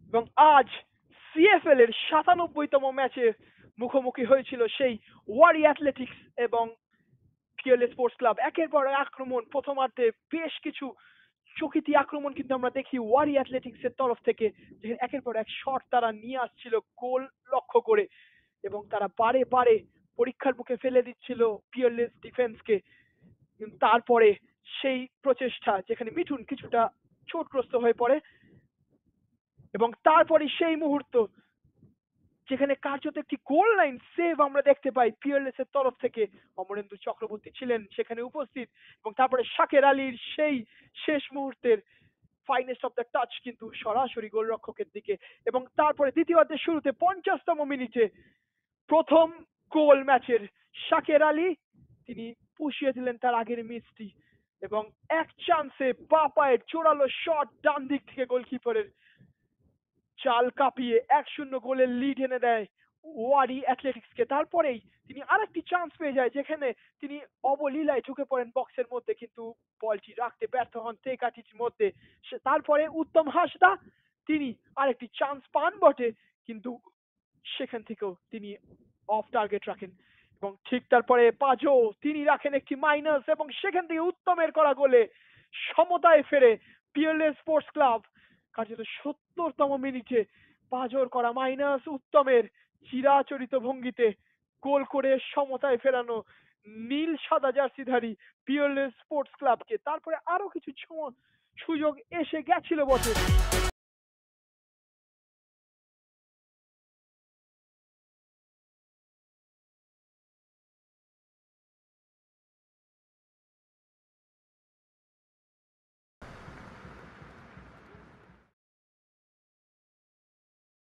এবং আজ সিএফএল এর 97তম ম্যাচে মুখোমুখি হয়েছিল সেই ওয়ারি অ্যাথলেটিক্স এবং পিএলএ স্পোর্টস ক্লাব। একের পর এক আক্রমণ, প্রথমার্ধে বেশ কিছু চকিতি আক্রমণ কিন্তু আমরা দেখি ওয়ারি অ্যাথলেটিক্স এর তরফ থেকে, যেখানে একের পর এক শট তারা নিয়ে আসছিল গোল লক্ষ্য করে, এবং তারা বারে বারে পরীক্ষার মুখে ফেলে দিচ্ছিল পিএলএস ডিফেন্সকে। কিন্তু তারপরে সেই প্রচেষ্টা, যেখানে মিঠুন কিছুটা চোটগ্রস্ত হয়ে পড়ে, এবং তারপরে সেই মুহূর্ত যেখানে কার্যত একটি গোল লাইন সেভ আমরা দেখতে পাই পিএলএস এর তরফ থেকে। অমরেন্দু চক্রবর্তী ছিলেন সেখানে উপস্থিত, এবং তারপরে শাকের আলীর সেই শেষ মুহূর্তের ফাইনেস্ট অফ দ্য টাচ কিন্তু সরাসরি গোলরক্ষকের দিকে। এবং তারপরে দ্বিতীয়ার্ধের শুরুতে 50তম মিনিটে প্রথম গোল ম্যাচের, শাকের আলী তিনি পুষিয়ে দিলেন তার আগের মিসটি, এবং এক চান্সে বা পায়ের জোরালো শট ডান দিক থেকে গোলকিপারের চাল কাঁপিয়ে 1-0 গোলের লিড এনে দেয় ওয়ারি অ্যাথলেটিক্সকে। তারপরেই তিনি আরেকটি চান্স পেয়ে যায়, যেখানে তিনি অবলীলায় ঢুকে পড়েন বক্সের মধ্যে, কিন্তু বলটি রাখতে ব্যর্থ হন তেকাঠির মধ্যে। তারপরে উত্তম হাসদা তিনি আরেকটি চান্স পান বটে, কিন্তু সেখান থেকেও তিনি অফ টার্গেট রাখেন, এবং ঠিক তারপরে পাজো তিনি রাখেন একটি মাইনাস, এবং সেখান থেকে উত্তমের করা গোলে সমতায় ফেরে পিএলএ স্পোর্টস ক্লাব। কার্যত 70তম মিনিটে পাজোর করা মাইনাস উত্তমের চিরাচরিত ভঙ্গিতে গোল করে সমতায় ফেরানো নীল সাদা জার্সিধারী পিএলএ স্পোর্টস ক্লাবকে। তারপরে আরো কিছু সুযোগ এসে গেছিল বটে,